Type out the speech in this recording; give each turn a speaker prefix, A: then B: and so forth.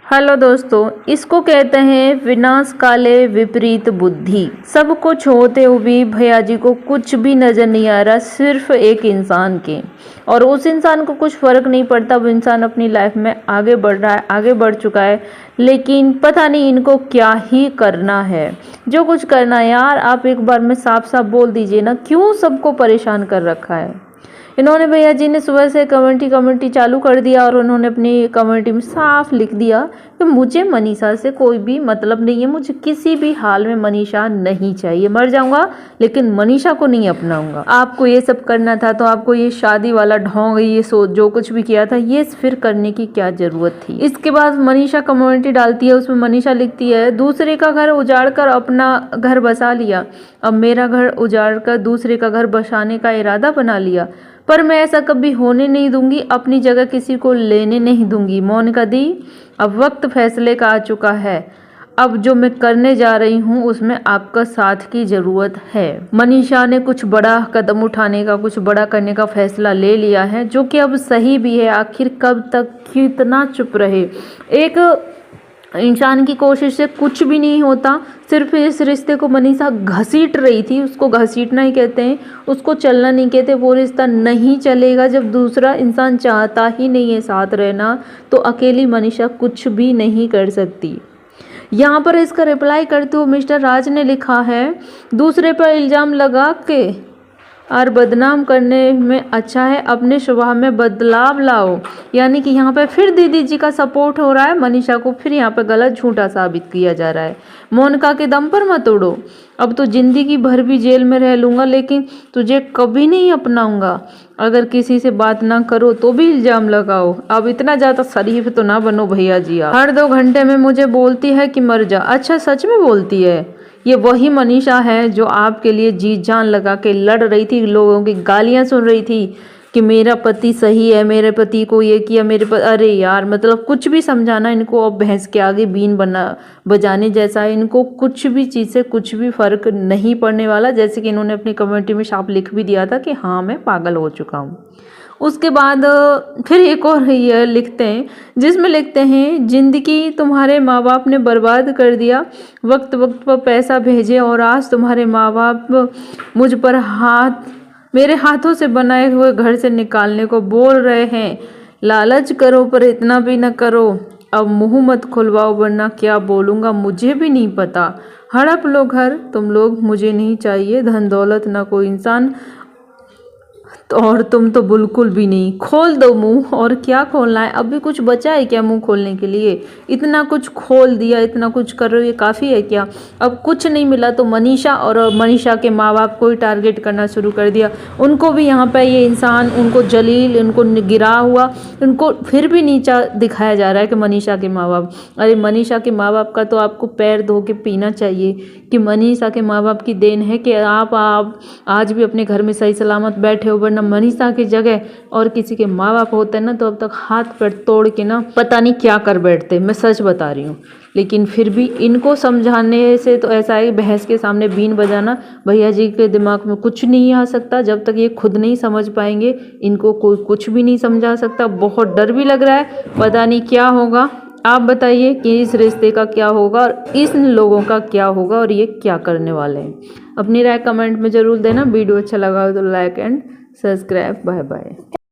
A: Hello दोस्तों, इसको कहते हैं विनाश काले विपरीत बुद्धि। सब कुछ होते हुए भी भैया जी को कुछ भी नजर नहीं आ रहा, सिर्फ एक इंसान के। और उस इंसान को कुछ फर्क नहीं पड़ता, वो इंसान अपनी लाइफ में आगे बढ़ रहा है, आगे बढ़ चुका है। लेकिन पता नहीं इनको क्या ही करना है। जो कुछ करना है यार, आप एक बार में साफ साफ बोल दीजिए ना, क्यों सबको परेशान कर रखा है। इन्होंने भैया जी ने सुबह से कमेंटी चालू कर दिया और उन्होंने अपनी कमेंटी में साफ लिख दिया कि मुझे मनीषा से कोई भी मतलब नहीं है, मुझे किसी भी हाल में मनीषा नहीं चाहिए, मर जाऊंगा लेकिन मनीषा को नहीं अपनाऊंगा। आपको ये सब करना था तो आपको ये शादी वाला ढोंग, ये जो कुछ भी किया था, ये फिर करने की क्या जरूरत थी। इसके बाद मनीषा कमेंटी डालती है, उसमें मनीषा लिखती है, दूसरे का घर उजाड़ कर अपना घर बसा लिया, अब मेरा घर उजाड़ कर दूसरे का घर बसाने का इरादा बना लिया, पर मैं ऐसा कभी होने नहीं दूंगी, अपनी जगह किसी को लेने नहीं दूंगी। मोनिका दी, अब वक्त फैसले का आ चुका है, अब जो मैं करने जा रही हूँ उसमें आपका साथ की ज़रूरत है। मनीषा ने कुछ बड़ा कदम उठाने का, कुछ बड़ा करने का फैसला ले लिया है, जो कि अब सही भी है। आखिर कब तक कितना चुप रहे। एक इंसान की कोशिश से कुछ भी नहीं होता। सिर्फ इस रिश्ते को मनीषा घसीट रही थी, उसको घसीटना ही कहते हैं, उसको चलना नहीं कहते। वो रिश्ता नहीं चलेगा जब दूसरा इंसान चाहता ही नहीं है साथ रहना, तो अकेली मनीषा कुछ भी नहीं कर सकती। यहाँ पर इसका रिप्लाई करते हुए मिस्टर राज ने लिखा है, दूसरे पर इल्ज़ाम लगा के और बदनाम करने में अच्छा है अपने स्वभाव में बदलाव लाओ। यानी कि यहाँ पे फिर दीदी जी का सपोर्ट हो रहा है, मनीषा को फिर यहाँ पे गलत झूठा साबित किया जा रहा है। मोनिका के दम पर मत उड़ो, अब तो जिंदगी भर भी जेल में रह लूँगा लेकिन तुझे कभी नहीं अपनाऊंगा। अगर किसी से बात ना करो तो भी इल्ज़ाम लगाओ, अब इतना ज़्यादा शरीफ तो ना बनो भैया जी। हर 2 घंटे में मुझे बोलती है कि मर जा। अच्छा, सच में बोलती है? ये वही मनीषा है जो आपके लिए जी जान लगा के लड़ रही थी, लोगों की गालियां सुन रही थी कि मेरा पति सही है, मेरे पति को ये किया, अरे यार, मतलब कुछ भी समझाना इनको अब भैंस के आगे बीन बजाने जैसा है। इनको कुछ भी चीज़ से कुछ भी फर्क नहीं पड़ने वाला। जैसे कि इन्होंने अपनी कमेंटी में साफ लिख भी दिया था कि हाँ, मैं पागल हो चुका हूँ। उसके बाद फिर एक और ये लिखते हैं, जिसमें लिखते हैं, जिंदगी तुम्हारे माँ बाप ने बर्बाद कर दिया, वक्त वक्त पर पैसा भेजे और आज तुम्हारे माँ बाप मुझ पर मेरे हाथों से बनाए हुए घर से निकालने को बोल रहे हैं। लालच करो पर इतना भी न करो, अब मुंह मत खुलवाओ वरना क्या बोलूँगा मुझे भी नहीं पता। हड़प लो घर, तुम लोग मुझे नहीं चाहिए, धन दौलत ना कोई इंसान, और तुम तो बिल्कुल भी नहीं। खोल दो मुंह, और क्या खोलना है, अभी कुछ बचा है क्या मुंह खोलने के लिए? इतना कुछ खोल दिया, इतना कुछ कर रहे हो, ये काफ़ी है क्या? अब कुछ नहीं मिला तो मनीषा और मनीषा के माँ बाप को ही टारगेट करना शुरू कर दिया। उनको भी यहाँ पे ये इंसान, उनको जलील, उनको गिरा हुआ, उनको फिर भी नीचा दिखाया जा रहा है कि मनीषा के माँ बाप। अरे मनीषा के माँ बाप का तो आपको पैर धो के पीना चाहिए कि मनीषा के माँ बाप की देन है कि आप आज भी अपने घर में सही सलामत बैठे हो, वरना मनीषा की जगह और किसी के माँ बाप होते हैं ना तो अब तक हाथ पैर तोड़ के ना पता नहीं क्या कर बैठते। मैं सच बता रही हूँ। लेकिन फिर भी इनको समझाने से तो ऐसा है, भैंस के सामने बीन बजाना, भैया जी के दिमाग में कुछ नहीं आ सकता। जब तक ये खुद नहीं समझ पाएंगे, इनको कोई कुछ भी नहीं समझा सकता। बहुत डर भी लग रहा है, पता नहीं क्या होगा। आप बताइए कि इस रिश्ते का क्या होगा और इन लोगों का क्या होगा और ये क्या करने वाले हैं। अपनी राय कमेंट में ज़रूर देना। वीडियो अच्छा लगा हो तो like and subscribe. Bye bye.